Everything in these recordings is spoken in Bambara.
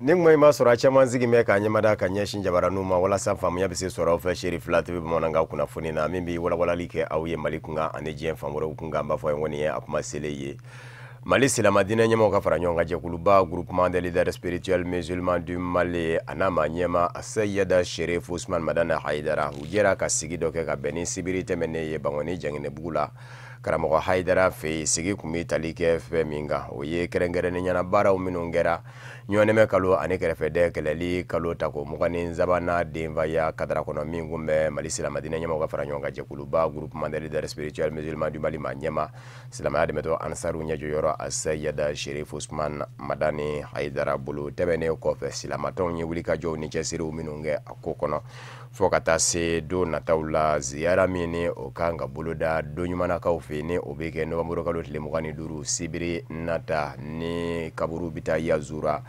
Ningmo ma sura chama zigi me ka nyamada ka nyeshin jabara numa wala safamu ya bise sura ofa Sheriff Latibi monanga kuna funi na mimbi wala like auye malikunga aneje famuro kunga mbafo ngoni ya akuma seleye Mali sila madina nyama ka nyonga je kuluba groupement des leaders spirituels musulmans du Mali anama nyema asayada Sheriff Ousmane Madana Haidara ujera ka sigi doke ka beni sibiri temene ye bangoni jangine bugula Karamogo Haidara fe sigi kumi talike fe minga oye kerengere nyana bara uminongera nyoneme kalo anekerefede keleli kalo tako mugani zabana demva ya kadara kono mingumbe Mali sila madina nyama ka nyonga je kuluba groupement des leaders spirituels musulmans du Mali manyema silama ademeto ansaru nyajo yoro asayada Sheriff Ousmane Madani Haidara bulu tebene kofe silama tonye wulika jo ni chesiri uminonge akokono fokata se do natawla ziyara mini okanga buluda do nyumana ka ofene obeke no bamuro kalo tile mugani duru sibiri nata ni kaburu bita ya zura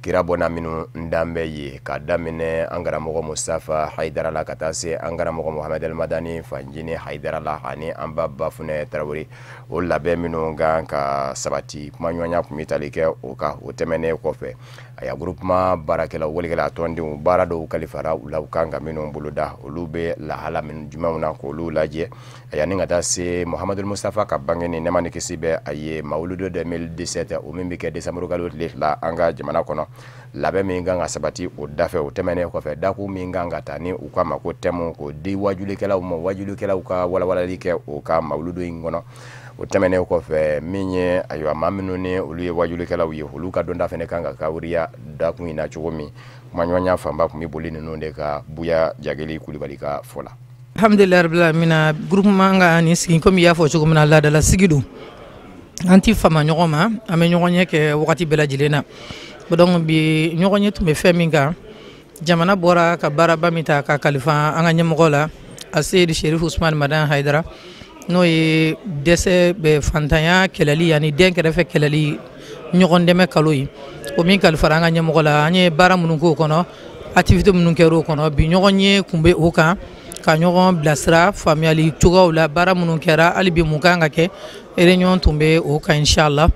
kirabona minu ndambe ye kadamine angara mogo Mustafa Haidara la katase angara mogo Muhammad al Madani fanjine Haidara la hani amba bafune Traoré o labe minu ka sabati kumanyanya kumitalike oka utemene kofe aya groupement barakela wolikela tondi barado kalifara ula ukanga minu buluda ulube la hala min jumauna ko lulaje aya ninga dase Muhammad al Mustafa kabangeni nemani kisibe aye mauludo 2017 umimbike desamuru kalot la anga jamana kono labe minga nga sabati o dafe o temene ko fe daku minga nga tani ukama ko temu ko di wajulekela umo wajulekela uka wala like o ka mauludo ingono o temene ko fe minye ayo maminu ne uluye wajulekela uye huluka donda fene kanga kawriya daku ina chugumi manyonya famba kumi bolini nonde ka buya jageli kulibalika fola alhamdulillah rabbil alamin groupement nga ni sigi komi ya fo chugumna la dala sigidu anti fama nyogoma ame nyogonye ke wakati bela jilena bodong bi nyogonye tumbe feminga jamana bora ka baraba mita ka kalifa anga nyemogola asedi Sheriff Ousmane Madana Haidara no ye dese be fantanya kelali yani denke refe kelali nyogonde me kaloyi o min kalifa anga nyemogola anye bara munun ko kono activité munun kero kono bi nyogonye kumbe oka ka nyogon blasra familiali tugawla bara munun kera alibi mukanga ke réunion tumbe oka inshallah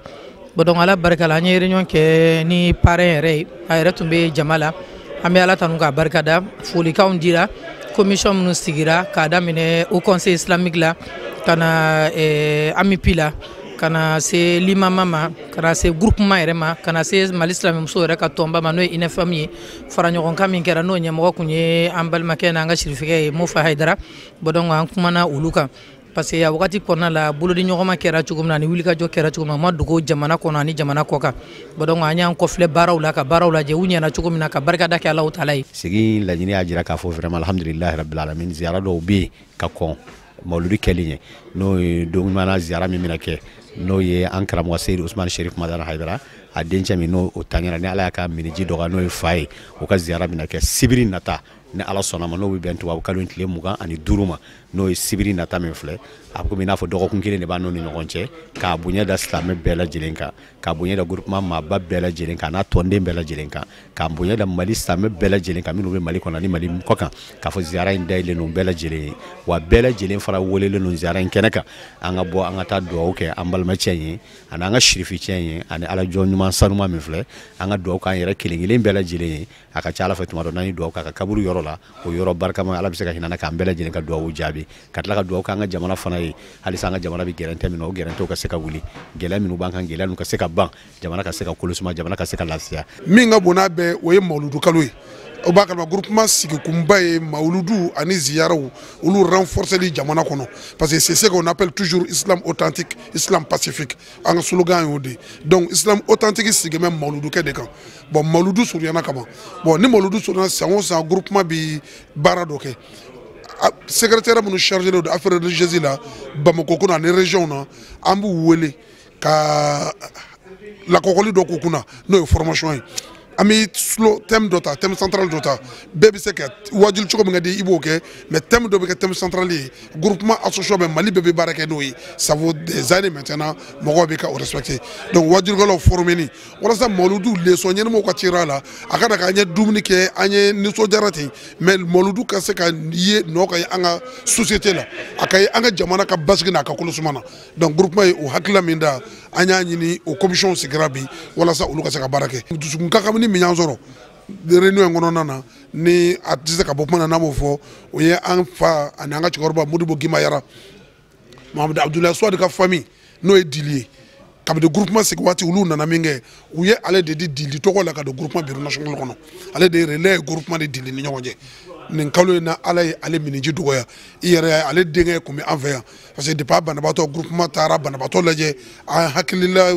bodong ala barkala anye réunion ke ni parrain re ayre tumbe jamala ambe ala tanuka barkada fuli kaundira commission mun sigira kada mine au conseil islamique la kana amipila kana se limamama kana se groupement erema kana se Mali Islamique so reka tomba mano ine famille fara nyogon kamin kera no nyamo kunye ambal makena nga shirifike mo fa Haidara bodong an kumana uluka parce que ya wakati kona la bolo di nyogoma kera chugumna ni wilika jo kera chugumna madugo jamana kona ni jamana koka bodongo anya ko fle barawla ka barawla je unya na chugumna ka barka dake Allah taala sigi la jini ajira ka fo vraiment alhamdulillah rabbil alamin ziyara do bi ka kon mauludi kelinye no do mana ziyara mi minake no ye ankara mo Seydi Ousmane Sheriff Madana Haidara a dencha mi no otanyara ni ala ka miniji do ga no fay o ka ziyara minake sibiri nata ni ala sona ma no bi bentu wa kalon tile muga ani duruma no sibiri nata men fle abko mina fo dogo kunkile ne ba no ni ngonche ka bunya da islam bela jilenka ka bunya da groupement ma ba bela jilenka na tonde bela jilenka ka bunya da Mali islam bela jilenka minu be Mali kona ni Mali kokan ka fo ziara inde le no bela jile wa bela jilen fara wolele no ziara keneka anga bo anga ta do oke ambal ma chenyi ana anga shirifi chenyi ani ala jonu man sanuma men fle anga do kan yere kilingile bela jile aka chala fatuma do nani do ka kaburu yoro la o yoro barka ma ala bisaka hinana ka bela jilenka do wujabi katla ka do ka anga jamana fana hali sanga jamana bi gerante mino gerante ka seka wuli gela minu bankan gela nu ka seka ban jamana ka seka kolusuma jamana ka seka lasia minga bona be oye mauludu kalwe o bakal ma groupement sigi kumbaye mauludu ani ziyara ulu renforcer li jamana kono parce que c'est ce qu'on appelle toujours islam authentique islam pacifique en slogan yodi donc islam authentique sigi même mauludu ke de kan bon mauludu suriana kama bon ni mauludu suriana c'est un groupement bi baradoke secrétaire nous chargé de affaires religieuses là Bamako kuna ni région na ambu wele ka la kokoli do kokuna no formation ami slow thème dota thème central dota bébé seket wajul choko ngadi iboke mais thème do be thème central groupement association be Mali bébé barake noyi ça vaut des années maintenant moko be ka respecter donc wajul golo formé ni wala sa moludu les soigner mo ko tira la akada ka nya dumni ke anye ni so jarati mais moludu ka se ka yé no ka anga société la akay anga jamana ka basgina ka kulusumana donc groupement o hakla minda anya nyini o commission sigrabi wala sa uluka se ka barake ni min y'an sɔrɔ réunion in kɔnɔna na ni a tɛ se ka bɔ kuma na n'an b'o fɔ o ye an fa ani an ka cɛkɔrɔba Modibo Gimayara Mahamadu Abdoulaye Suwadi ka famille n'o ye Dili ye kabini groupement sigi waati olu nana min kɛ u ye ale de di Dili tɔgɔ la ka don groupement bureau national kɔnɔ ale de ye relais groupement de Dili ni ɲɔgɔn cɛ nin kalo in na ala ye ale miniji dɔgɔya I yɛrɛ ye ale denkɛ kun bɛ an fɛ yan parce que depuis a banabaatɔ groupement taara banabaatɔ lajɛ a hakilila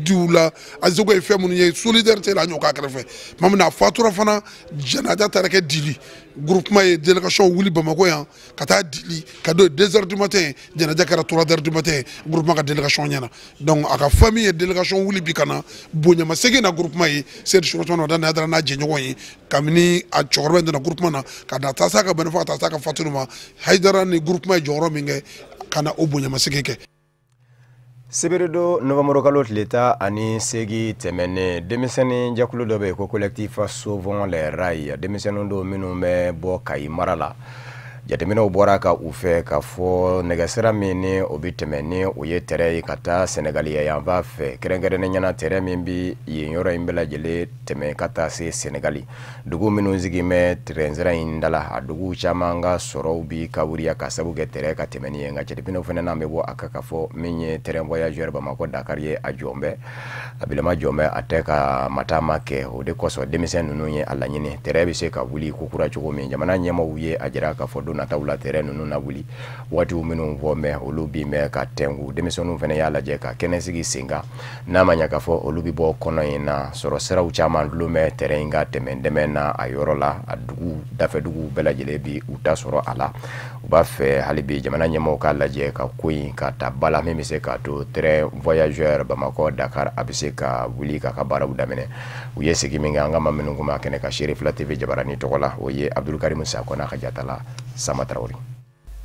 diw la a seko ye fɛn minnu ye solidarité la an y'o k'a kɛrɛfɛ tuma min na a fatura fana janaja taara kɛ Dili groupement ye délégation wuli Bamako yan ka taa Dili ka don 2 heures du matin janaja kɛra 3 heures du matin groupement ka délégation ɲɛna donc a ka famille ye délégation wuli bi ka na bonyamasegin na groupement ye Seydi Soumana Wadane Haidara n'a jɛɲɔgɔn ye kabini a cɛkɔrɔba in donna groupement na ka na taa s'a ka bana fo ka taa s'a ka fatuli ma Haidara ni groupement ye jɔyɔrɔ min kɛ ka na o bonyamasegin kɛ. Seberedo Novembre kalo tile 18 tɛmɛnen denmisɛnnin jɛkulu dɔ bɛ yen ko collectif Sauvons les rails denmisɛnninw dɔw minnu bɛ bɔ Kayi mara la jateminɛw bɔra ka u fɛ ka fɔ nɛgɛsira min ni o bɛ tɛmɛ ni o ye tɛrɛ ye ka taa Senegal yan fan fɛ kɛrɛnkɛrɛnnenya tɛrɛ min bɛ yen yɔrɔ in bɛɛ lajɛlen tɛmɛ ka taa se Senegal dugu minnu sigilen bɛ tɛrɛnsira in da la a dugu caman ka sɔrɔw bi kawuriya ka sabu kɛ tɛrɛ ka tɛmɛ ni ye nka jateminɛw fana n'an bɛ bɔ a kan ka fɔ min ye terrain voyageur Bamako Dakar ye a jɔn bɛ a bilama jɔn bɛ a tɛ ka matama kɛ o de kosɔn denmisɛn ninnu ye a laɲini tɛrɛ bɛ se ka wuli kokura cogo min jamana ɲɛmaaw ye a jira k'a fɔ nataw la terrain ninnu na wuli waatiw minnu fɔ mɛ olu bi mɛ ka tɛngu denmisɛnninw fana y'a lajɛ ka kɛnɛ sigi sen kan n'a ma ɲɛ k'a fɔ olu bi bɔ kɔnɔ in na sɔrɔ siraw caman dulon bɛ terrain in ka tɛmɛ dɛmɛ na a yɔrɔ la a dugu dafɛ dugu bɛɛ lajɛlen bi u ta sɔrɔ a la u b'a fɛ hali bi jamana ɲɛmaaw k'a lajɛ ka ko in ka ta ba la min bɛ se k'a to terrain voyageur Bamako Dakar a bɛ se ka wuli k'a ka baaraw daminɛ u ye sigi min kɛ an ka ma minnu kuma kɛnɛ ka Sherif La TV Jabarani tɔgɔ la o ye Abdulkarim Sakɔ n'a ka jata la Sama Traoré.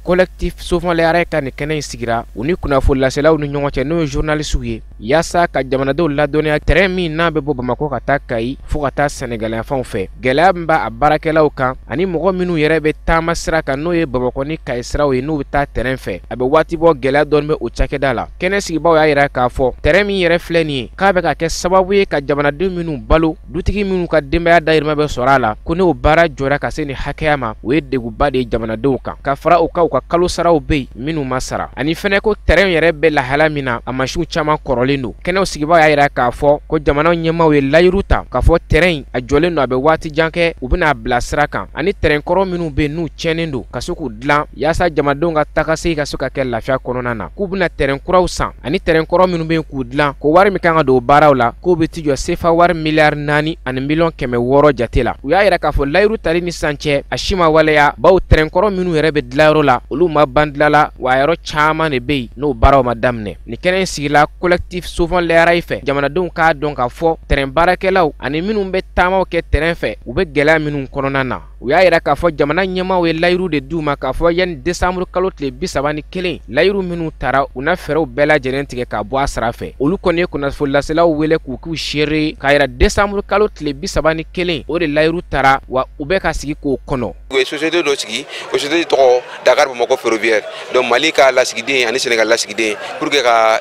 Collectif Sauvons les rails ka ni kɛnɛ in sigira u ni kunnafoni laselaw ni ɲɔgɔn cɛ n'o ye journalistes ye yaasa ka jamanadenw ladɔnniya terrain min n'a bɛ bɔ Bamako ka taa Kayi fo ka taa Senegal yanfanw fɛ gɛlɛya min b'a baarakɛlaw kan ani mɔgɔ minnu yɛrɛ bɛ taama sira kan n'o ye Bamako ni Kayi siraw ye n'u bɛ taa terrain fɛ a bɛ waati bɔ gɛlɛya dɔɔni bɛ o cakɛda la kɛnɛ sigibaw y'a yira k'a fɔ terrain min yɛrɛ filɛ nin ye k'a bɛ ka kɛ sababu ye ka jamanadenw minnu balo dutigi minnu ka denbaya dahirimɛ bɛ sɔrɔ a la ko n'o baara jɔra ka se nin hakɛya ma o ye degunba de ye jamanadenw kan ka fara o kan u ka kalo saraw bɛ yen minnu ma sara ani fɛnɛ ko terrain yɛrɛ bɛ lahala min na a masiw caman kɔrɔlen don kɛnɛw sigibaw y'a yira k'a fɔ ko jamana ɲɛmaaw ye layiru ta k'a fɔ terrain a jɔlen don a bɛ waati jan kɛ u bɛna bila sira kan ani terrain kɔrɔ minnu bɛ yen n'u tiɲɛnen don ka se k'u dilan yaasa jamanadenw ka tagasegi ka se ka kɛ lafiya kɔnɔna na k'u bɛna terrain kuraw san ani terrain kɔrɔ minnu bɛ yen k'u dilan ko wari min kan ka don o baaraw la k'o bɛ ti jɔ CFA wari miliyari 4 ani miliyɔn 600 jate la u y'a yira k'a fɔ layiru tali ni sisan cɛ a si ma waleya bawo terrain kɔrɔ minnu yɛrɛ bɛ dilanyɔrɔ la olu ma ban dilala wa yɔrɔ caman de bɛ yen n'o baaraw ma daminɛ ni kɛnɛ in sigila collectif Sauvons les rails fɛ jamanadenw k'a dɔn k'a fɔ terrain baarakɛlaw ani minnu bɛ taamaw kɛ terrain fɛ u bɛ gɛlɛya minnu kɔnɔna na u y'a yira k'a fɔ jamana ɲɛmaaw ye layiru de d'u ma k'a fɔ yanni décembre kalo tile 31 layiru minnu taara u na fɛɛrɛw bɛɛ lajɛlen tigɛ ka bɔ a sira fɛ olu kɔni ye kunnafoni laselaw wele k'u seere k'a yira décembre kalo tile 31 o de layiru taara wa u bɛ ka sigi k'o kɔnɔ. U ye société dɔ sigi o société tɔgɔ Dakar Bamako ferroviaire donc Mali ka lasigiden ani Sénégal lasigiden pour que ka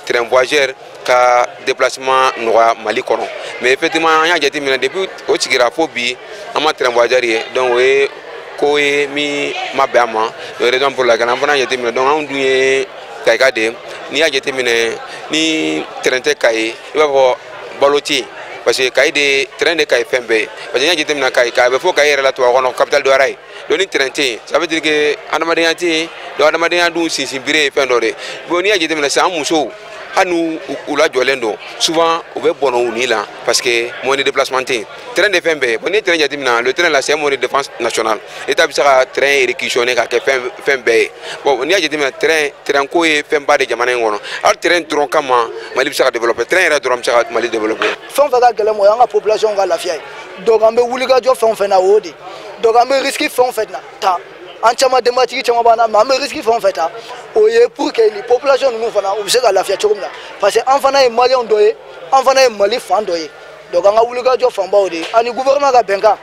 train voyageur ka déplacement nɔgɔya Mali kɔnɔ mais effectivement an y'a jateminɛ depuis o sigira fo bi an ma train voyageur ye donc o ye ko ye min ma bɛn a ma raison pour laquelle an fana y'a jateminɛ donc anw dun ye Kayika de n'i y'a jateminɛ ni train tɛ Kayi i b'a fɔ balo tɛ yen parce que Kayi de train de Kayi fɛn bɛɛ ye parce que n'i y'a jateminɛ Kayi a bɛ fɔ Kayi yɛrɛ la tubabu kɔnɔ capitale dɔ ye donc ni train tɛ yen ça veut dire que adamadenya tɛ yen donc adamadenya dun sinsin bere ye fɛn dɔ de bon n'i y'a jateminɛ sisan an musow hali n'u lajɔlen don souvent u bɛ bɔnɔ u ni la parce que moyen de déplacement tɛ yen train de fɛn bɛɛ bon n'i ye train jateminɛ le train là c'est un moyen de défense nationale état bɛ se ka train réquisitionner ka kɛ fɛn bɛɛ ye bon n'i y'a jateminɛ train ko ye fɛnba de jamana in kɔnɔ hali train dɔrɔn kama Mali bɛ se ka développer train yɛrɛ dɔrɔn bɛ se ka Mali développer. fɛn fɛn ka gɛlɛn mɔ y'an ka population ka lafiya ye donc an bɛ wulikajɔ fɛn fɛn na o de donc an bɛ risque fɛn fɛn na ta an caman denbatigi caman b'an na mais an bɛ risque fɛn fɛn ta o ye pour que ni population ninnu fana u bɛ se ka lafiya cogo min na parce que an fana ye maliyɛn dɔ ye an fana ye Mali fan dɔ ye donc an ka wulikajɔ fanba o de ye ani gouvernement ka bɛnkan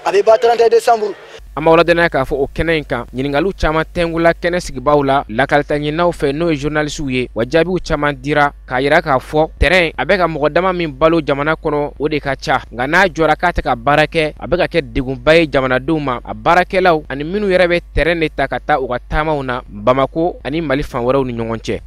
a bɛ ban 31 décembre. an b'aw ladɔnniya k'a fɔ o kɛnɛ in kan ɲiningaliw caaman tɛngula kɛnɛ sigibaaw la lakalita ɲininaw fɛ n'o ye journalisiw ye wa jaabiw caaman dira k'a yira k'a fɔ terrain a bɛ ka mɔgɔ dama min balo jamana kɔnɔ o de ka ca nka n'a jɔra k'a tɛ ka baara kɛ a bɛ ka kɛ degunba ye jamanadenw ma a baarakɛlaw ani minnu yɛrɛ bɛ terrain de ta ka taa u ka taamaw na Bamako ani Mali fan wɛrɛw ni ɲɔgɔn cɛ.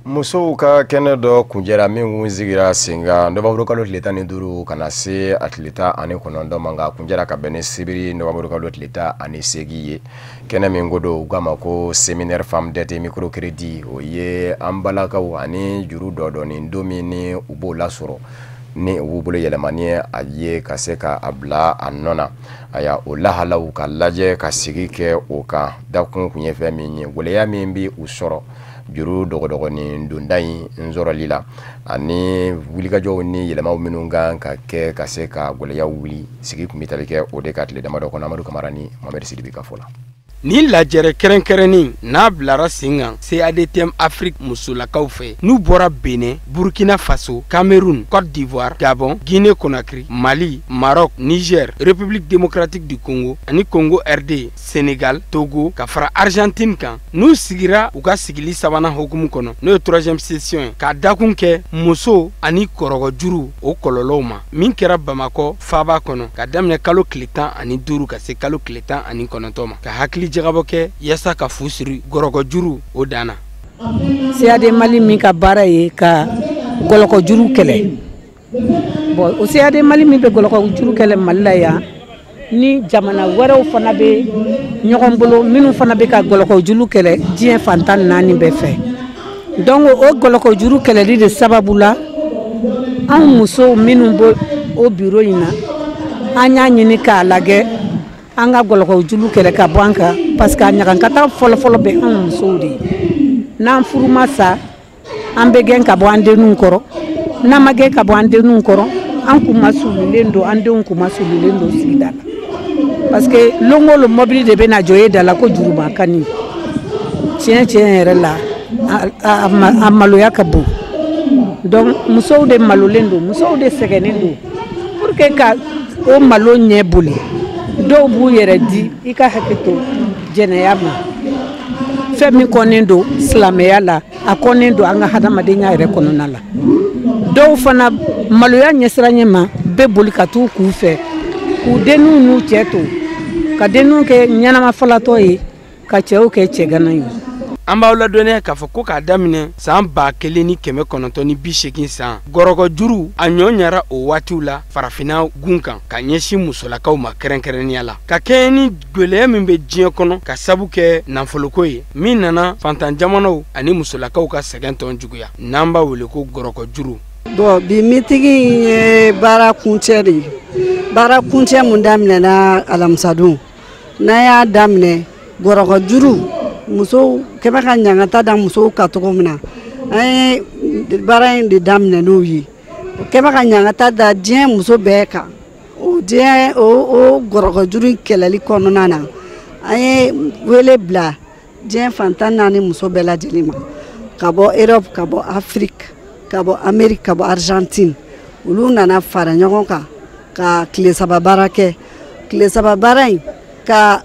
Musow ka kɛnɛ dɔ kunjɛra min kun sigira senga Novembre kalo tile 15 kana se a tile 19 ma nka kunjɛra ka bɛn ni sibiri Novembre kalo tile 18 ye kɛnɛ min godo u k'a ma ko séminaire femme dette microcrédit o ye an balakaw ani juru dɔ dɔɔni don min ni u b'o lasɔrɔ ni u bolo yɛlɛmani a ye ka se ka a bila a nɔ na aya o lahalaw ka lajɛ ka sigi kɛ o kan dakun kun ye fɛn min ye gɛlɛya min bi u sɔrɔ juru dɔgɔdɔgɔni donda in nzɔrɔli la ani wulikajɔw ni yɛlɛmaw minnu kan ka kɛ ka se ka gɛlɛya wuli sigi kun bɛ tali kɛ o de ka tile damadɔ kɔnɔ Amadu Kamara ni Mohamed Sidibe ka fɔ la. Ni lajɛrɛ kɛrɛnkɛrɛnni n'a bilara sen kan CADTM Afrique musolakaw fɛ n'u bɔra Benin, Burkina Faso, Cameroun, Côte d'Ivoire, Gabon, Guinée Conakry, Mali, Maroc, Niger, République démocratique du Congo ani Congo RD, Sénégal, Togo ka fara Argentine kan n'u sigira u ka sigili sabanan hukumu kɔnɔ n'o ye 3e session ye k'a dakun kɛ muso ani kɔrɔgɔ juru o kɔlɔlɔw ma min kɛra Bamako faaba kɔnɔ ka daminɛ kalo tile 15 ka se kalo tile 19 ma ka hakili jagabɔ kɛ yasa ka fu siri gɔrɔgɔ juru o dana. CAD Mali min ka baara ye ka gɔlɔkɔ juru kɛlɛ bon o CAD Mali min bɛ gɔlɔkɔ juru kɛlɛ Mali la yan ni jamana wɛrɛw fana bɛ ɲɔgɔn bolo minnu fana bɛ ka gɔlɔkɔ juru kɛlɛ diɲɛ fantan 4 bɛɛ fɛ donc o gɔlɔkɔ juru kɛlɛli de sababu la an musow minnu bɛ o bureau in na an y'a ɲini k'a lajɛ an ka gɔlɔkɔ juru kɛlɛ ka bɔ an kan parce que a ɲagankata fɔlɔfɔlɔ bɛ an musow de n'an furuma sa an bɛ gɛn ka bɔ an denw kɔrɔ n'an ma gɛn ka bɔ an denw kɔrɔ an kun ma sulilen don an denw kun ma sulilen don sigida la parce que longo lo mobili de bɛ na jɔ e da la ko juruba kani tiɲɛ tiɲɛ yɛrɛ la a maloya ka bon donc musow de malolen don musow de sɛgɛnnen don pour que ka o malo ɲɛ boli dɔw b'u yɛrɛ di i ka hakɛ to jɛnɛya ma fɛn min kɔnnen don silamɛya la a kɔnnen don an ka hadamadenya yɛrɛ kɔnɔna la dɔw fana maloya ɲɛsiranɲɛ ma bɛ boli ka t'u k'u fɛ k'u denninw n'u cɛ to ka denninw kɛ ɲɛnamafalatɔ ye ka cɛw kɛ cɛgana ye. An b'aw ladɔnniya k'a fɔ ko k'a daminɛ san 1980 san gɔrɔgɔ juru a ɲɔɲara o waatiw la farafinna gun kan ka ɲɛsin musolakaw ma kɛrɛnkɛrɛnniya la ka kɛɲɛ ni gwɛlɛya min bɛ diɲɛ kɔnɔ ka sabu kɛ nafoloko ye min nana fantan jamanaw ani musolakaw ka sɛgɛn tɔn juguya n'an b'a wele ko gɔrɔgɔ juru. Bon bi mitigi ye baara kuncɛ de ye baara kuncɛ mun daminɛna alamisadon n'an y'a daminɛ gɔrɔgɔ juru musow kɛmɛ ka ɲangata da musow ka cogo min na an ye baara in de daminɛ n'o ye kɛmɛ ka ɲangata da diɲɛ muso bɛɛ kan o diɲɛ o gɔrɔgɔ juru kɛlɛli kɔnɔna na an ye wele bila diɲɛ fantan 4 muso bɛɛ lajɛlen ma ka bɔ Europe ka bɔ Afrique ka bɔ Amérique ka bɔ Argentine olu nana fara ɲɔgɔn kan ka tile 3 baara kɛ tile 3 baara in ka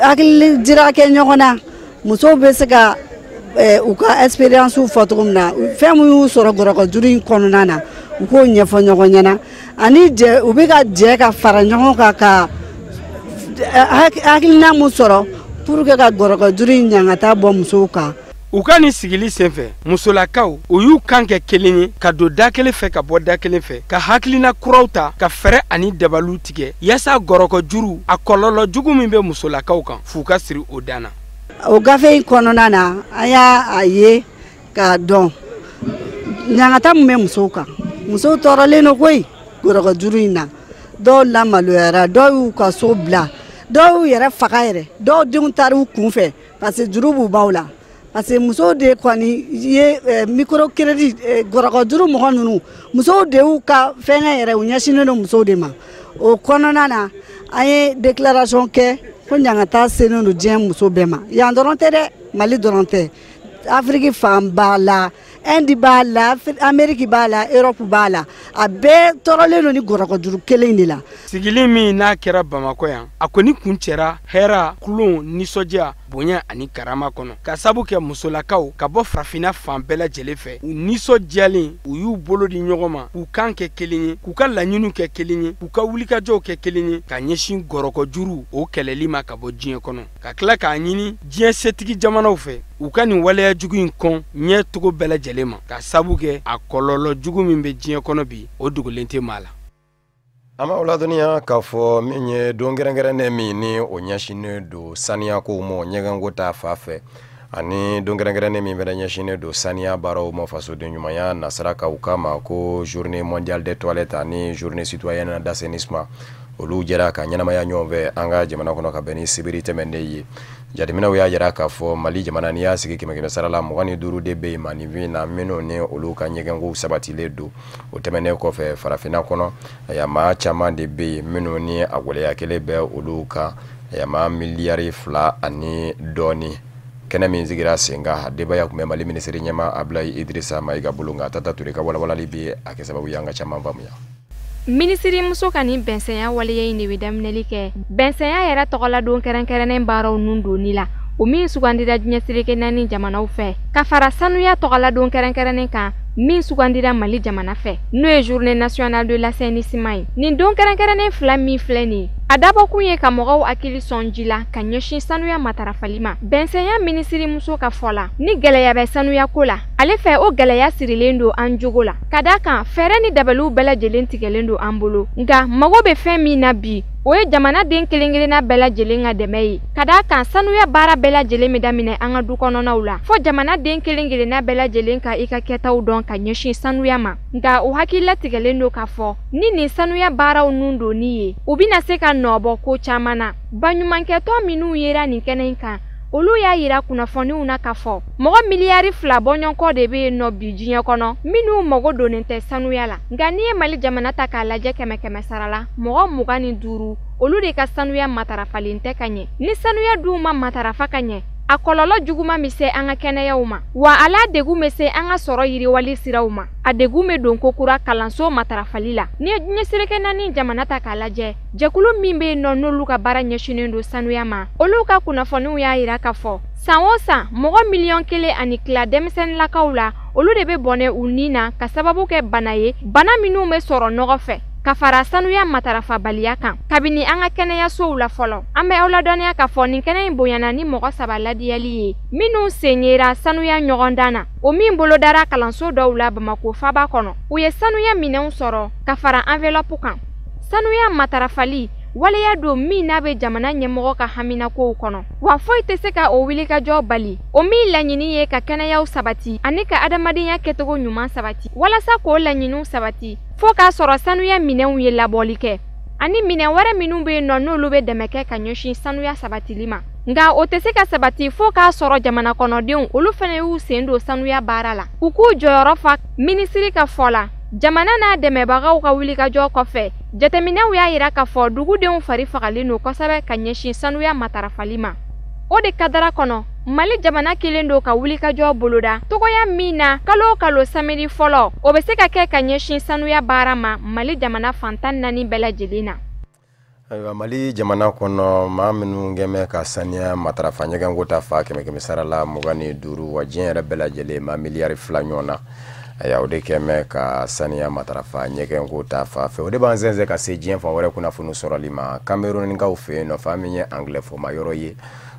hakili jira kɛ ɲɔgɔn na musow bɛ se ka u ka expérience fɔ cogo min na fɛn min y'u sɔrɔ gɔrɔgɔ juru in kɔnɔna na u k'o ɲɛfɔ ɲɔgɔn ɲɛna ani u bɛ ka jɛ ka fara ɲɔgɔn kan ka hakilina mun sɔrɔ pour que ka gɔrɔgɔ juru in ɲangata bɔ musow kan. U ka nin sigili senfɛ musolakaw u y'u kan kɛ kelen ye ka don da kelen fɛ ka bɔ da kelen fɛ ka hakilina kuraw ta ka fɛrɛ ani dabaliw tigɛ yasa gɔrɔgɔ juru a kɔlɔlɔ jugu min bɛ musolakaw kan f'u ka siri o dan na. O gafe in kɔnɔna na an y'a ye k'a dɔn ɲangata min bɛ musow kan musow tɔɔrɔlen don koyi gɔrɔgɔ juru in na dɔw lamaloyara dɔw y'u ka so bila dɔw y'u yɛrɛ faga yɛrɛ dɔw denw taara u kun fɛ parce que juru b'u baw la parce que musow de kɔni ye microcrédit gɔrɔgɔ juru mɔgɔ ninnu musow de y'u ka fɛngɛ yɛrɛ u ɲɛsinnen don musow de ma o kɔnɔna na an ye déclaration kɛ ko ɲangata sennen don diɲɛ muso bɛɛ ma yan dɔrɔn tɛ dɛ Mali dɔrɔn tɛ Afrique fan ba la Inde b'a la Amérique b'a la Europe b'a la a bɛɛ tɔɔrɔlen don ni gɔrɔkɔjuru kelen de la. Sigili min n'a kɛra Bamakɔ yan a kɔni kun cɛra hɛra kulon nisɔndiya bonya ani karama kɔnɔ ka sabu kɛ musolakaw ka bɔ farafina fan bɛɛ lajɛlen fɛ u nisɔndiyalen u y'u bolo di ɲɔgɔn ma k'u kan kɛ kelen ye k'u ka laɲiniw kɛ kelen ye k'u ka wulikajɔw kɛ kelen ye ka ɲɛsin gɔrɔkɔjuru o kɛlɛli ma ka bɔ diɲɛ kɔnɔ ka tila k'a ɲini diɲɛ setigi jamanaw fɛ u ka nin waleya jugu in kɔn ɲɛ togo bɛɛ lajɛlen ma ka sabu kɛ a kɔlɔlɔ jugu min bɛ diɲɛ kɔnɔ bi o dogolen tɛ maa la. Ama uladoniya k'a fɔ min ye don kɛrɛnkɛrɛnnen min ni o ɲɛsinnen don saniya kow ma ɲɛgɛnko ta fa fɛ ani don kɛrɛnkɛrɛnnen min fɛnɛ ɲɛsinnen don saniya baaraw ma fasoden ɲumanya nasarakaw kama ko journée mondiale des toilettes ani journée citoyenne d'assainissement olu jɛra ka ɲɛnamaya ɲɔgɔn fɛ an ka jamana kɔnɔ ka bɛn ni sibiri tɛmɛnen ye. Jateminɛw y'a jira k'a fɔ Mali jamana n'i y'a sigi 100 sara la 25 de bɛ yen ma nin fin na minnu ni olu ka ɲɛgɛnkow sabatilen don o tɛmɛnen kɔfɛ farafinna kɔnɔ maa caman de bɛ yen minnu ni a waleya kelen bɛ olu kan maa miliyari 2 ani dɔɔni. Kɛnɛ min sigira sen kan a debaya tun bɛ Mali minisiri ɲɛma Ablaye Idrissa Mayiga bolo nka Tata Ture ka walawalali bɛ a kɛ sababu ye an ka caman faamuya. Minisiri muso ka nin bɛnsɛnya waleya in de bɛ daminɛli kɛ bɛnsɛnya yɛrɛ tɔgɔla don kɛrɛnkɛrɛnnen baaraw nun donni la o min sugandira diɲɛ seleke naani jamanaw fɛ ka fara sanuya tɔgɔla don kɛrɛnkɛrɛnnen kan min sugandira Mali jamana fɛ n'o ye journée nationale de l'assainissement ye nin don kɛrɛnkɛrɛnnen fila min filɛ nin ye a dabɔkun ye ka mɔgɔw hakili sɔn ji la ka ɲɛsin sanuya matarafali ma bɛnsɛnya minisiri muso ka fɔ la ni gɛlɛya bɛ sanuya ko la ale fɛ o gɛlɛya sirilen don an jogo la ka da kan fɛɛrɛ ni dabaliw bɛɛ lajɛlen tigɛlen don an bolo nka mago bɛ fɛn min na bi o ye jamana den kelen-kelenna bɛɛ lajɛlen ka dɛmɛ ye ka da kan sanuya baara bɛɛ lajɛlen bɛ daminɛ an ka du kɔnɔnaw la fɔ jamana den kelen-kelenna bɛɛ lajɛlen ka i ka kɛtaw dɔn ka ɲɛsin sanuya ma nka o hakililatigɛlen don k'a fɔ ni nin sanuya baaraw nun donni ye u bɛna se ka nɔbɔ ko caman na baɲumankɛtɔ minnu yera nin kɛnɛ in kan olu y'a yira kunnafoniw na k'a fɔ mɔgɔ miliyari 2 bɔɲɔgɔnkɔ de bɛ yen nɔ bi diɲɛ kɔnɔ minnu mago donnen tɛ sanuya la nka n'i ye Mali jamana ta k'a lajɛ 100 sara la mɔgɔ 25 olu de ka sanuya matarafalen tɛ ka ɲɛ ni sanuya dun ma matarafa ka ɲɛ a kɔlɔlɔ juguman bɛ se an ka kɛnɛyaw ma wa ala degun bɛ se an ka sɔrɔ yiriwali siraw ma a degun bɛ don kokura kalanso matarafali la ni ye diɲɛ seleke naani jamana ta k'a lajɛ jɛkulu min bɛ yen nɔ n'olu ka baara ɲɛsinnen don sanuya ma olu ka kunnafoniw y'a yira k'a fɔ san o san mɔgɔ 1,000,000 ani kila denmisɛnnilakaw la olu de bɛ bɔnɛ u ni na ka sababu kɛ bana ye bana minnu bɛ sɔrɔ nɔgɔ fɛ ka fara sanuya matarafabaliya kan kabini an ka kɛnɛyasow la fɔlɔ an bɛ aw ladɔnniya k'a fɔ nin kɛnɛ in bonyana ni mɔgɔ 3 ladiyali ye minnu sen yera sanuya ɲɔgɔndan na o min bolodara kalanso dɔw la Bamako faba kɔnɔ u ye sanuya minɛnw sɔrɔ ka fara enveloppe kan sanuya matarafali waleya don min n'a bɛ jamana ɲɛmɔgɔ ka haminakow kɔnɔ wa foyi tɛ se ka o wulikajɔ bali o min laɲini ye ka kɛnɛyaw sabati ani ka adamadenya kɛcogo ɲuman sabati walasa k'o laɲiniw sabati fo k'a sɔrɔ sanuya minɛnw ye labɔli kɛ ani minɛn wɛrɛ minnu bɛ yen nɔ n'olu bɛ dɛmɛ kɛ ka ɲɛsin sanuya sabatili ma nka o tɛ se ka sabati fo k'a sɔrɔ jamana kɔnɔdenw olu fana y'u sen don sanuya baara la u k'u jɔyɔrɔ fa minisiri ka fɔ la jamana n'a dɛmɛbagaw ka wulikajɔ kɔfɛ jateminɛw y'a yira k'a fɔ dugudenw fari fagalen don kosɛbɛ ka ɲɛsin sanuya matarafali ma o de kadara kɔnɔ Mali jamana kelen don ka wulikajɔ boloda togoya min na kalo o kalo samedi fɔlɔ o bɛ se ka kɛ ka ɲɛsin sanuya baara ma Mali jamana fantan 4 bɛɛ lajɛlen na. Ayiwa Mali jamana kɔnɔ maa minnu gɛmɛ ka saniya matarafa ɲɛgɛnko ta fa 100 sara la 25 wa diɲɛ yɛrɛ bɛɛ lajɛlen ma miliyari 2 ɲɔgɔn na o de kɛmɛ ka saniya matarafa ɲɛgɛnko ta fa fɛ o de b'an sɛnsɛn ka se diɲɛ fan wɛrɛ kunnafoni sɔrɔli ma Camerounikaw fɛ yen nɔ fa min ye anglais fɔma yɔrɔ ye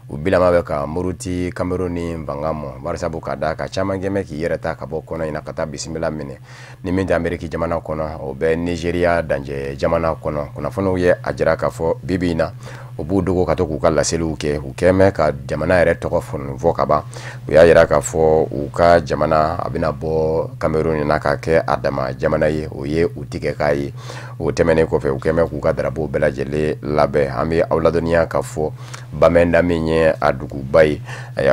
u bilama bɛ ka muruti Cameroun ni Bangamo barisabu ka da ka caman gɛmɛ k'i yɛrɛ ta ka bɔ kɔnɔ in na ka taa bisimila minɛ ni min tɛ Amérique jamana kɔnɔ o bɛ Nigeria dancɛ jamana kɔnɔ kunnafoniw ye a jira k'a fɔ bibi in na u b'u dogo ka to k'u ka laseliw kɛ u kɛmɛ ka jamana yɛrɛ tɔgɔ fɔ ka ban u y'a jira k'a fɔ u ka jamana a bɛna bɔ Cameroun na ka kɛ a dama jamana ye o ye u tigɛ k'a ye o tɛmɛnen kɔfɛ u kɛmɛ k'u ka drapeau bɛɛ lajɛlen labɛn an bɛ aw ladɔnniya k'a fɔ Bamenda min ye a duguba ye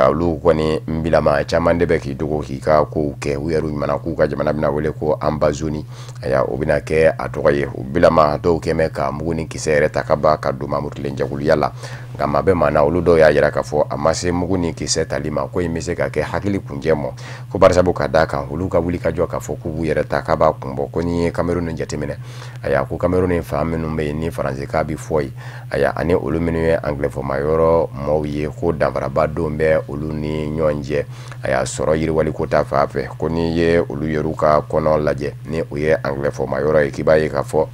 olu kɔni bilama caman de bɛ k'i dogo k'i ka kow kɛ u yɛrɛ ɲuman k'u ka jamana bɛna wele ko Ambazoni o bɛna kɛ a tɔgɔ ye u bilama dɔw kɛmɛ ka mugu ni kisɛ yɛrɛ ta ka ba ka don Mamurilen jaguluya la nka maa bɛɛ maa na olu dɔw y'a yira k'a fɔ a ma se mugu ni kisɛ tali ma ko in bɛ se ka kɛ hakili kunjɛ mɔ ko barisabu ka d'a kan olu ka wuli ka jɔ k'a fɔ k'u b'u yɛrɛ ta k'a b'a kun bɔ ko n'i ye Cameroun jateminɛ aya ko Cameroun fan minnu bɛ yen ni faransi k'a bɛ fɔ yen aya ani olu minnu ye anglais-fɔma yɔrɔ mɔɔw ye ko danfaraba don bɛ olu ni ɲɔgɔn cɛ aya sɔrɔ yiriwali ko ta fan fɛ ko n'i ye olu yɛrɛw ka kɔnɔ lajɛ ni o ye anglais-fɔma yɔrɔ ye k'i b'a ye k'a fɔ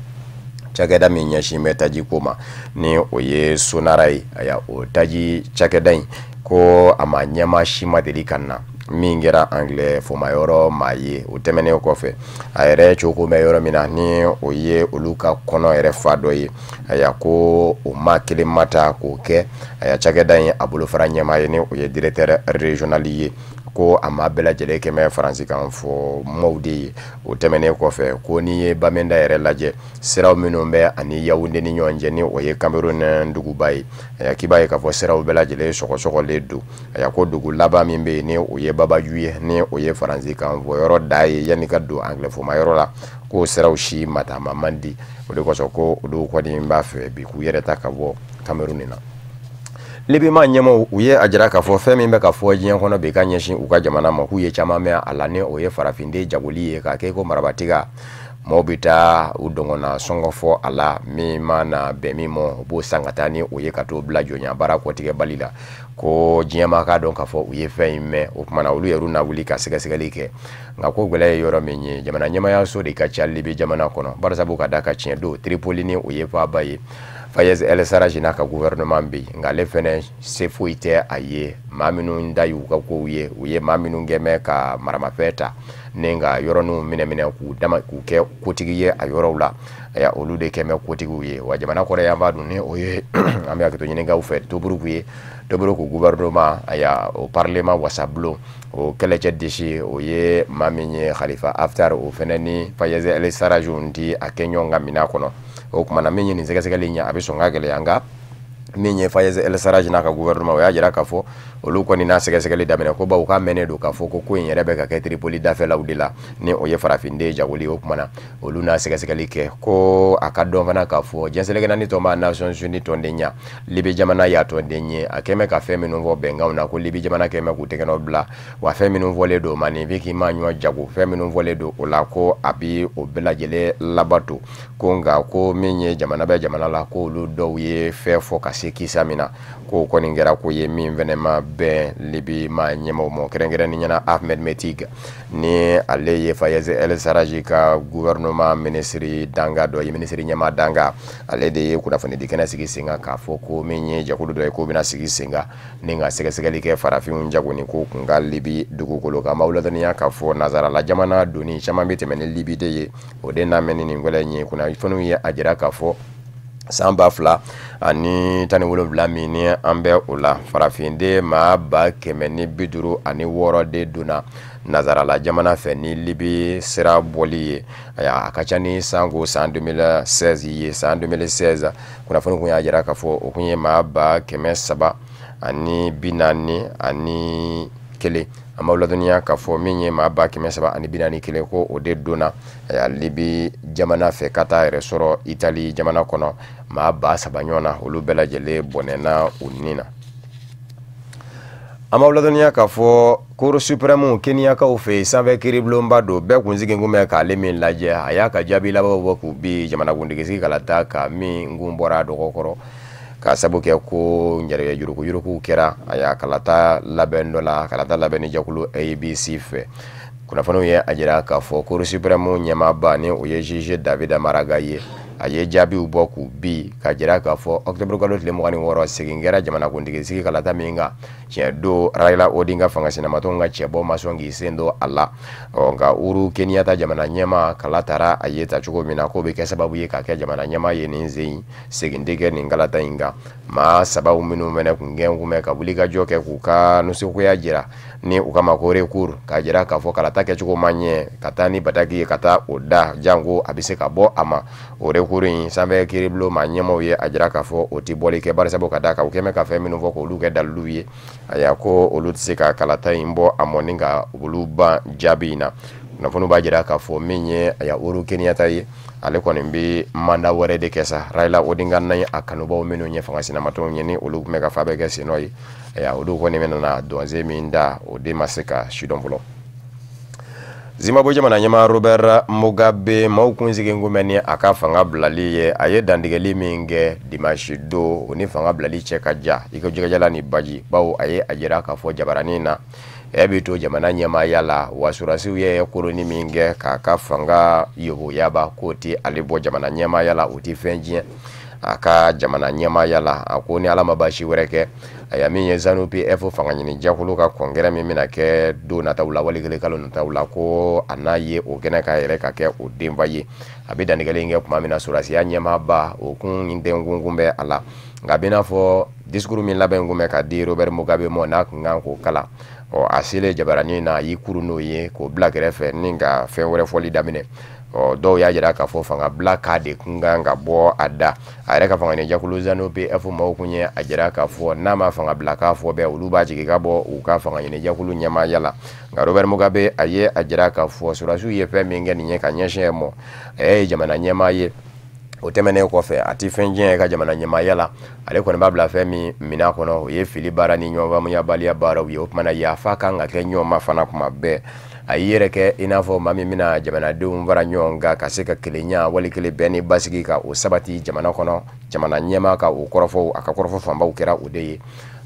cakɛda min ɲɛsin bɛ taji ko ma ni o ye Sonara ye aya o taji cakɛda in ko a ma ɲɛma si ma deli ka na min kɛra anglais-fɔma yɔrɔ maa ye o tɛmɛnen kɔfɛ a yɛrɛ cogo bɛ yɔrɔ min na ni o ye olu ka kɔnɔ yɛrɛ fa dɔ ye aya ko o ma kelen ma ta k'o kɛ aya cakɛda in a bolofara ɲɛma ye ni o ye directeur régional ye ko a ma bɛɛ lajɛlen kɛmɛ faransi kan fɔ maaw de ye o tɛmɛnen kɔfɛ ko n'i ye Bamenda yɛrɛ lajɛ siraw minnu bɛ ani Yaoundé ni ɲɔgɔn cɛ ni o ye Cameroun duguba ye k'i b'a ye k'a fɔ siraw bɛɛ lajɛlen sɔgɔsɔgɔlen don ko dugu laban min bɛ yen ni o ye Babaju ye ni o ye faransi kan fɔ yɔrɔ da ye yanni ka don anglais-fɔma yɔrɔ la ko siraw si matama man di o de kosɔn ko olu kɔni b'a fɛ bi k'u yɛrɛ ta ka bɔ Cameroun na Libima ɲɛmɔgɔw u ye a jira k'a fɔ fɛn min bɛ ka fɔ diɲɛ kɔnɔ bi ka ɲɛsin u ka jamana ma k'u ye caman mɛn a la ni o ye farafinde jagoli ye k'a kɛ ko marabatiga mɔɔw bɛ taa u dɔngɔnna sɔngɔ fɔ a la min ma na bɛn min ma u b'o san ka taa ni o ye ka t'o bila jɔnya baara kɔtigɛbali la ko diɲɛ ma k'a dɔn k'a fɔ u ye fɛn in mɛn o kumana olu yɛrɛ na wuli ka sɛgɛsɛgɛli kɛ nka ko gɛlɛya ye yɔrɔ min ye jamana ɲɛmaayaso de ka ca Libi jamana kɔnɔ barisabu ka da ka tiɲɛ don Tripoli ni o ye faaba ye Fayez El Sarraj n'a ka gouvernement bɛ yen nka ale fɛnɛ se foyi tɛ a ye maa minnu da y'u ka kow ye u ye maa minnu gɛmɛ ka maramafɛn ta ni ka yɔrɔninw minɛ k'u kɛ kotigi ye a yɔrɔw la olu de kɛmɛ kotigiw ye wa jamana kɔrɔ yan b'a dun ni o ye an bɛ hakɛto ɲininkaw fɛ Tobruku ye Tobruku gouvernement o parlement wasabulon o kɛlɛcɛ disi o ye maa min ye Khalifa Haftar o fɛnɛ ni Fayez El Sarraj di a kɛ ɲɔgɔn ka minɛ kɔnɔ o kumana min ye nin sɛgɛsɛgɛli ɲɛ a bɛ sɔn ka gɛlɛya nka min ye Fayez El Sarraj n'a ka gouvernement o y'a jira k'a fɔ olu kɔni n'a sɛgɛsɛgɛli daminɛ ko bawo k'a mɛnnen don k'a fɔ ko in yɛrɛ bɛ ka kɛ Tripoli dafɛlaw de la ni o ye farafinde jagoli o kumana olu n'a sɛgɛsɛgɛli kɛ ko a ka dɔn fana k'a fɔ diɲɛseleke naani tɔn b'a Nations Unies tɔnden ɲa Libi jamana y'a tɔnden ye a kɛmɛ ka fɛn minnu fɔ bɛnkanw na ko Libi jamana kɛmɛ k'u tɛgɛnɔ bila wa fɛn minnu fɔlen don Manifiki ma ɲɔ jago fɛn minnu fɔlen don o la ko a bi o bɛɛ lajɛlen labato ko nka ko min ye jamana bɛ jamana la ko olu dɔw ye fɛn fɔ ka se kisa min na ko kɔni kɛra ko ye min fɛnɛ ma bɛn Libi ma ɲɛmɔgɔw ma kɛrɛnkɛrɛnnen ɲɛna Ahmed Metig ni ale ye Fayez El Sarraj ka gouvernement ministre danga dɔ ye ministre ɲɛma danga ale de ye kunnafoni di kɛnɛ sigi sen kan k'a fɔ ko min ye jɛkulu dɔ ye k'o bɛna sigi sen kan ni ka sɛgɛsɛgɛli kɛ farafinw jagoni ko kun ka Libi dugukolo kan m'aw ladɔnniya k'a fɔ nazarala jamana doni caman bɛ tɛmɛ ni Libi de ye o de namɛn ni nin gwɛlɛ in ye kunnafoniw ye a jira k'a fɔ san 2017 min ni an bɛ o la farafinde maa 156 de donna nazarala jamana fɛ ni Libi sira bɔli ye a ka ca ni sanko san 2016 ye san 2016 kunnafoni kun y'a jira k'a fɔ o kun ye maa 341 an b'aw ladɔnniya k'a fɔ min ye maa 341 ko o de donna Libi jamana fɛ ka taa yɛrɛ sɔrɔ Itali jamana kɔnɔ maa 3,000 ɲɔgɔn na olu bɛɛ lajɛlen bɔnɛna u ni na an b'aw ladɔnniya k'a fɔ Cour suprême Keniyakaw fɛ sanfɛ kiiribulonba don bɛɛ kun sigin kun bɛ k'ale min lajɛ a y'a ka jaabi labanw bɔ k'u bi jamanakuntigisigi kalata ka min kun bɔra dɔgɔkɔrɔ ka sabu kɛ ko njɛrɛgɛ yuruku kɛra a y'a kalata labɛn dɔ la kalata labɛn ni jɛkulu ABC fɛ kunnafoniw ye a jira k'a fɔ Cour suprême ɲɛmaaba ni o ye juge David Maraga ye a ye jaabiw bɔ k'u bi ka jira k'a fɔ octobre kalo tile 26 segin kɛra jamanakuntigisigi kalata min kan tiɲɛ don Raila Odinga fangasinamatɔw ka cɛbɔ ma sɔn k'i sen don a la nka Uhuru Kenyatta jamana ɲɛma kala taara a ye ta cogo min na k'o bɛ kɛ sababu ye ka kɛ jamana ɲɛma ye nin sen segin tɛ kɛ nin kalata in kan maa sababu minnu fɛnɛ kun gɛn kun bɛ ka wuli ka jɔ kɛ k'u ka nusukoya jira ni u kama ko recours ka jira k'a fɔ kalata kɛcogo ma ɲɛ ka taa ni bataki ye ka taa o da janko a bɛ se ka bɔ a ma o recours in sanfɛ kiiribulon ma ɲɛmaw ye a jira k'a fɔ o tɛ bɔli kɛ barisabu ka da kan u kɛmɛ ka fɛn minnu fɔ k'olu kɛ dalilu ye a y'a ko olu tɛ se ka kalata in bɔ a mɔni ka olu ban jaabi in na kunnafoni b'a jira k'a fɔ min ye aya Uhuru Kenyatta ye ale kɔni bɛ manda wɛrɛ de kɛ sa Raila Odinga n'a ye a kanubaw minnu ye fanga sinamatɔw ye ni olu tun bɛ ka fa bɛ kɛ sen nɔ ye olu kɔni bɛna donze min da o de ma se ka sidɔn fɔlɔ. Zimbabwe jamana ɲɛmaa Robert Mugabe maaw kun sigilen kun bɛ ni a ka fanga bilali ye a ye dantigɛli min kɛ dimanche don o ni fanga bilali cɛ ka ja i ka jɛgɛjala ni baji bawo a ye a jira k'a fɔ jabaranin na bɛ to jamana ɲɛmaaya la wa surasiw ye koloni min kɛ k'a ka fanga yoboyaba k'o tɛ ale bɔ jamana ɲɛmaaya la o tɛ fɛn tiɲɛ a ka jamana ɲɛmaaya la a ko ni ala ma baasi wɛrɛ kɛ a ya min ye ZANU-PF fanga ɲini jakulu ka kɔnkɛrɛ min bɛna kɛ don nataw la wali kelen kalo nataw la ko a n'a ye o kɛnɛ ka yɛrɛ ka kɛ o denba ye a bɛ dantigɛli in kɛ tuma min na surasiya ɲɛmaaba o kun den kun bɛ a la nka a bɛ n'a fɔ discours min labɛn kun bɛ ka di Robert Mugabe ma n'a kun kan k'o kala a selen jabaranin na a y'i kuru n'o ye k'o bila kɛrɛfɛ ni ka fɛn wɛrɛ fɔli daminɛ dɔw y'a jira k'a fɔ fanga bila k'a de kun kan ka bɔ a da a yɛrɛ ka fanga ɲini jakulu ZANU-PF maaw kun ye a jira k'a fɔ n'a ma fanga bila k'a fɔ bɛɛ olu b'a jigin ka bɔ u ka fanga ɲini jakulu ɲɛmaaya la nka Robert Mugabe a ye a jira k'a fɔ surasiw ye fɛn min kɛ nin ye ka ɲɛsin mɔ a ye jamana ɲɛmaa ye o tɛmɛnen kɔfɛ a ti fɛn diɲɛ ka jamana ɲɛmaaya la ale kɔni b'a bila fɛn min mina kɔnɔ o ye fili baara ni ɲɔgɔnfaamuyabaliya baaraw ye o tumana yafa kan ka kɛ ɲɔgɔn ma fana kuma bɛɛ a y'i yɛrɛ kɛ i n'a fɔ maa min bɛna jamanadenw fara ɲɔgɔn kan ka se ka kelenya wali kelen bɛɛ ni basigi ka o sabati jamana kɔnɔ jamana ɲɛmaa ka o kɔrɔfɔ a ka kɔrɔfɔ fanbaw kɛra o de ye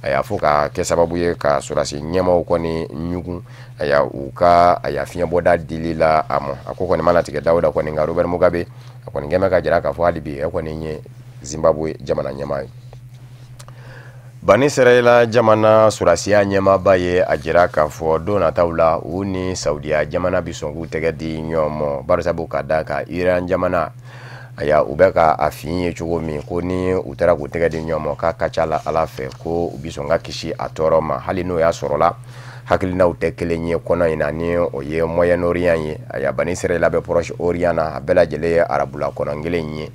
a y'a fɔ ka kɛ sababu ye ka surasi ɲɛmaaw kɔni ɲugun a y'a u ka a y'a fiɲɛ bɔda dili la a ma a ko kɔni mana tigɛ Dawuda kɔni nka Robert Mugabe a kɔni kɛmɛ ka jira k'a fɔ hali bi e kɔni ye Zimbabwe jamana ɲɛmaa ye. Bani Israɛla jamana surasiya ɲɛmaaba ye a jira k'a fɔ don nataw la u ni Saudiya jamana bi sɔn k'u tɛgɛ di ɲɔgɔn ma barisabu ka da ka Iran jamana aya u bɛ ka a fiɲɛ ye cogo min ko ni u taara k'u tɛgɛ di ɲɔgɔn ma k'a ka ca la Ala fɛ ko u bi sɔn ka kisi a tɔɔrɔ ma hali n'o y'a sɔrɔla hakilinaw tɛ kelen ye kɔnɔ in na ni o ye Moyen-Orient ye aya Bani Israɛla bɛ Proche-Orient na a bɛɛ lajɛlen ye arabula kɔnɔ kelen ye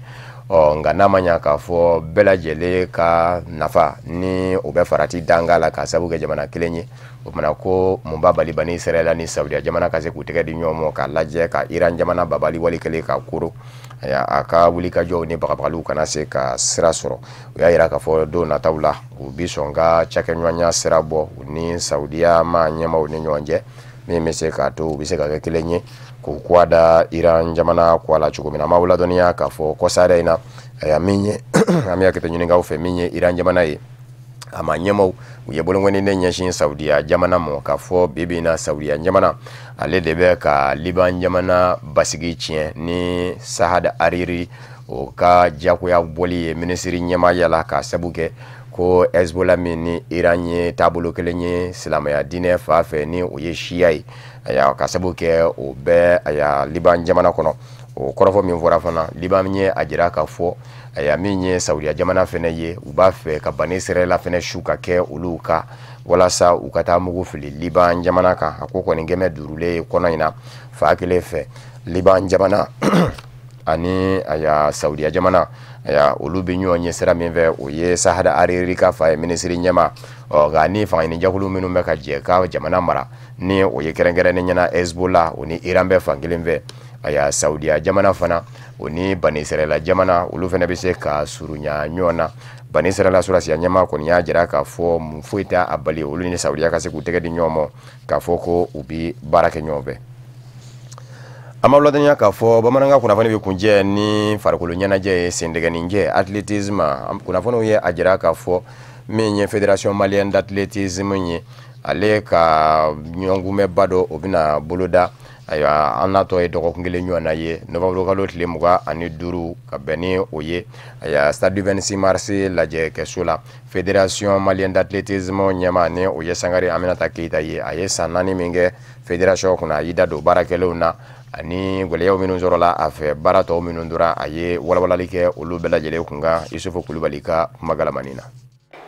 nka n'a ma ɲa k'a fɔ bɛɛ lajɛlen ka nafa ni o bɛ farati danga la ka sabu kɛ jamana kelen ye o tumana ko mun b'a bali Bani Israɛla ni Saudiya jamana ka se k'u tɛgɛ di ɲɔgɔn ma k'a lajɛ ka Iran jamana babali wali kelen ka koro a ka wulikajɔw ni bagabagaliw kana se ka sira sɔrɔ u y'a jira k'a fɔ don nataw la u bi sɔn ka cakɛɲɔgɔnya sira bɔ u ni Saudiya ma ɲɛmaaw ni ɲɔgɔn cɛ min bɛ se k'a to u bɛ se ka kɛ kelen ye k'u kɔ da Iran jamana kɔ la cogo min na an b'aw ladɔnniya k'a fɔ kɔsada in na min ye an bɛ hakɛto ɲininkaw fɛ min ye Iran jamana ye a ma ɲɛmaaw u ye bolokɔni de ɲɛsin Saudiya jamana ma k'a fɔ bi na Saudiya jamana ale de bɛ ka Liban jamana basigi tiɲɛ ni Saad Hariri o ka jagoya bɔli ye minisiri ɲɛmaaya la k'a sabu kɛ ko Hezbollah min ni Iran ye taabolo kelen ye silamɛya diinɛ fa fɛ ni o ye Shia ye ka sabu kɛ o bɛ Liban jamana kɔnɔ o kɔrɔfɔ min fɔra fana Liban ye a jira k'a fɔ min ye Saudiya jamana fɛnɛ ye u b'a fɛ ka Bani Israɛla fɛnɛ su ka kɛ olu ka walasa u ka taa mugu fili Liban jamana kan a ko kɔni gɛmɛ durulen kɔnɔ in na fa kelen fɛ Liban jamana ani Saudiya jamana olu bɛ ɲɔgɔn ye sira min fɛ o ye Saad Hariri ka fa ye minisiri ɲɛma nka ni fanga ɲini jakulu minnu bɛ ka jɛ ka jamana mara ni o ye kɛrɛnkɛrɛnnen ɲɛna Hezbollah o ni Iran bɛ fan kelen fɛ Saudiya jamana fana o ni Bani Israɛla jamana olu fana bɛ se ka surunya ɲɔgɔn na Bani Israɛla surasiya ɲɛma kɔni y'a jira k'a fɔ mun foyi tɛ a bali olu ni Saudiya ka se k'u tɛgɛ di ɲɔgɔn ma k'a fɔ ko u bi baara kɛ ɲɔgɔn fɛ. An b'aw ladɔnniya k'a fɔ bamanankan kunnafoni bɛ kunjɛ ni farikolo ɲɛnajɛ ye sendɛgɛninjɛ athlétisme kunnafoniw ye a jira k'a fɔ min ye Fédération Malienne d'athlétisme ye ale ka ɲɔgɔnkunbɛba dɔ o bɛna boloda ayiwa an natɔ ye dɔgɔkun kelen ɲɔgɔn na ye novembre kalo tile 25 ka bɛn ni o ye stade du 26 mars lajɛ kɛso la Fédération Malienne d'athlétisme ɲɛma ni o ye Sangare Aminata Keita ye a ye san 4 min kɛ fédération kunna a y'i da don baarakɛlaw na ani gwɛlɛyaw minnu sɔrɔla a fɛ baara tɔw minnu dora a ye walawalali kɛ olu bɛɛ lajɛlen kun kan Isufu Kulubali ka kuma galamani na.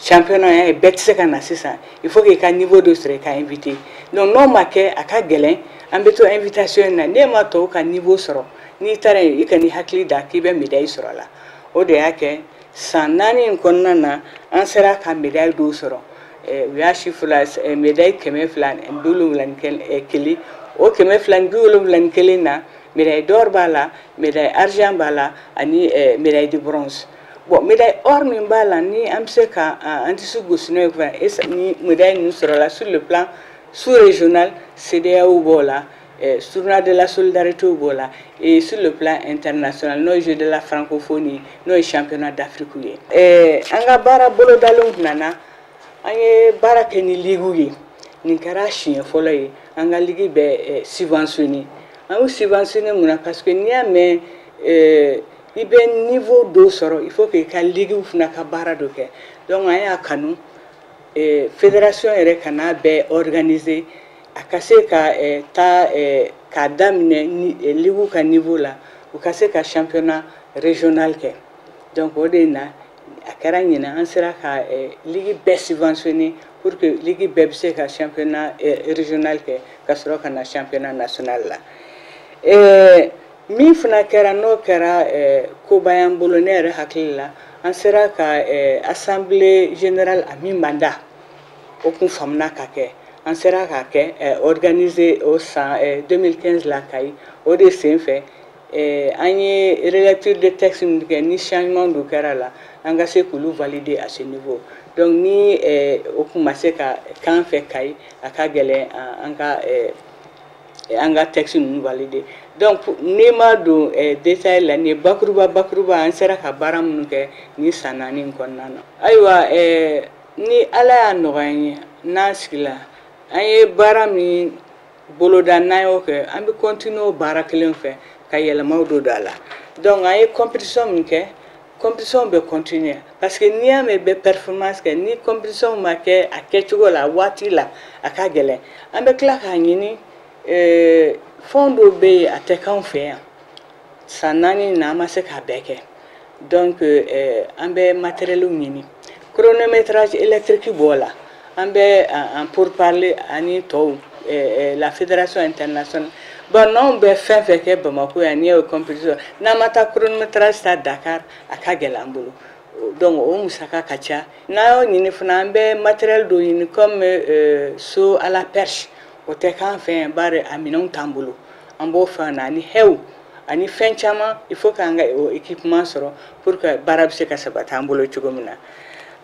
Championnat bɛɛ tɛ se ka na sisan il faut que i ka niveau dɔ sɔrɔ i ka invité donc n'o ma kɛ a ka gɛlɛn an bɛ to invitation na n'e ma tɔw ka niveau sɔrɔ n'i taara yen i ka n'i hakili da k'i bɛ médaille sɔrɔ a la o de y'a kɛ san 4 in kɔnɔna na an sera ka médaille dɔw sɔrɔ u y'a chiffre la médaille 270 kelen o 270 kelen na médaille d'or b'a la médaille argent b'a la ani médaille de bronze. Bon, médaille or min b'a la ni an bɛ se ka an tɛ se gosi n'o ye ni médaille ninnu sɔrɔla sur le plan sous-régional CEDEAO b'o la tournoi de la solidarité b'o la et sur le plan international n'o ye jeu de la francophonie n'o ye championnat d'Afrique ye. An ka baara bolodalenw nana an ye baara kɛ ni ligue ye nin kɛra siɲɛ fɔlɔ ye an ka ligue bɛ subventionné an y'u subventionné mun na parce que n'i y'a mɛn i bɛ niveau dɔ sɔrɔ il faut que i ka ligue fana ka baara dɔ kɛ donc an y'a kanu fédération yɛrɛ kana bɛɛ organiser a ka se ka taa k'a daminɛ ligue ka niveau la u ka se ka championnat régional kɛ donc o de na a kɛra ɲinan an sera ka ligue bɛɛ subventionné pour que ligue bɛɛ bɛ se ka championnat régional kɛ ka sɔrɔ ka na championnat national la. Min fana kɛra n'o kɛra koba y'an bolo ne yɛrɛ hakili la an sera ka assemblée générale a min man da o kun faamuna ka kɛ an sera ka kɛ organiser o san 2015 la Kayi o de sen fɛ an ye relecture de texte min kɛ ni changement dɔ kɛra la an ka se k'olu valider à ce niveau donc ni o kun ma se ka k'an fɛ Kayi a ka gɛlɛn an ka texte ninnu valider donc n'i ma don détail la ni bakuruba an sera ka baara minnu kɛ ni san 4 in kɔnɔna na ayiwa ni Ala y'a nɔgɔya an ye n'an sigila an ye baara min boloda n'an y'o kɛ an bɛ continuer o baara kelen fɛ ka yɛlɛmaw don a la donc an ye compétition min kɛ compétition bɛ continuer parce que n'i y'a mɛn bɛ performance kɛ ni compétition ma kɛ a kɛcogo la waati la a ka gɛlɛn an bɛ tila k'a ɲini fond dɔ bɛ yen a tɛ k'anw fɛ yan san 4 na an ma se k'a bɛɛ kɛ donc an bɛ matériel ɲini chronométrage électrique b'o la an bɛ en pourparler ani tɔw la fédération internationale bon n'anw bɛ fɛn fɛn kɛ Bamako yan n'i ye compétition n'an ma taa chronométrage ta Dakar a ka gɛlɛn an bolo donc o musaka ka ca n'an y'o ɲini fana an bɛ matériel dɔ ɲini comme saut à la perche o tɛ k'an fɛ yan bari a minɛnw t'an bolo an b'o fɛ na ani hew ani fɛn caman il faut k'an ka o équipement sɔrɔ pour que baara bɛ se ka sabati an bolo cogo min na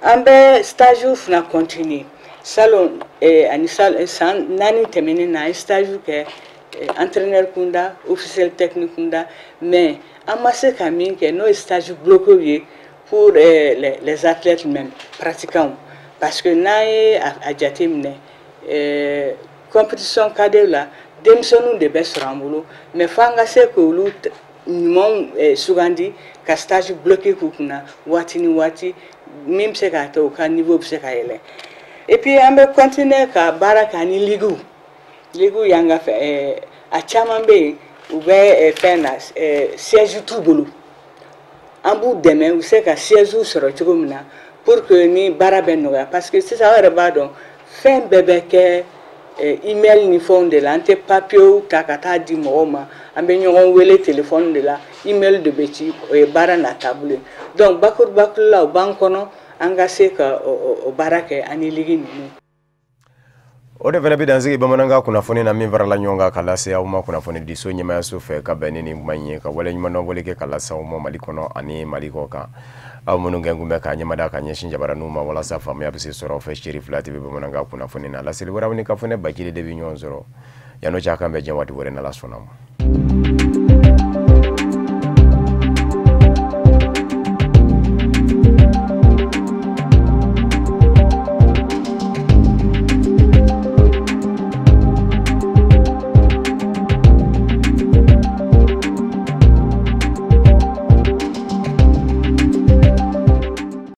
an bɛ stage fana continuer salon ani san 4 tɛmɛnen na an ye stage kɛ entraîneur kunda officiel technique kunda mais an ma se ka min kɛ n'o ye stage bloqué ye pour les athlètes même pratiquants parce que n'an ye a jate minɛ compétition cadre la denmisɛnninw de bɛ sɔrɔ an bolo mais f'an ka se k'olu ɲumanw sugandi ka stage bloqué k'u kunna waati ni waati min bɛ se k'a to u ka niveau bɛ se ka yɛlɛn et puis an bɛ continuer ka baara kɛ ani ligue y'an ka a caman bɛ yen u bɛ fɛn na siège t'u bolo an b'u dɛmɛ u bɛ se ka siège sɔrɔ cogo min na pour que ni baara bɛ nɔgɔya parce que sisan aw yɛrɛ b'a dɔn fɛn bɛɛ bɛ kɛ email ni fɛnw de la an tɛ papiyew ta ka taa di mɔgɔw ma an bɛ ɲɔgɔn wele téléphone de la email de bɛ ci o ye baara n'a taabolo ye donc bakuru la o b'an kɔnɔ an ka se ka o baara kɛ ani ligue ninnu. O de fana bɛ dansigi bamanankan kunnafoni na min farala ɲɔgɔn kan ka lase aw ma kunnafoni diso ɲɛmaayaso fɛ ka bɛn ni nin kuma in ye ka wale ɲuman dɔn wale kɛ ka lase aw ma Mali kɔnɔ ani Mali kɔ kan aw minnu kɛ kun bɛ k'a ɲɛmada ka ɲɛsin jabaraniw ma walasa faamuya bɛ se sɔrɔ aw fɛ Cherif Fila TV bamanankan kunnafoni na laseli wɛrɛw ni ka fɔ ne Bakiri de bɛ ɲɔgɔn sɔrɔ yan'o cɛ a kan bɛ diɲɛ waati wɛrɛ n'Ala sɔnna ma.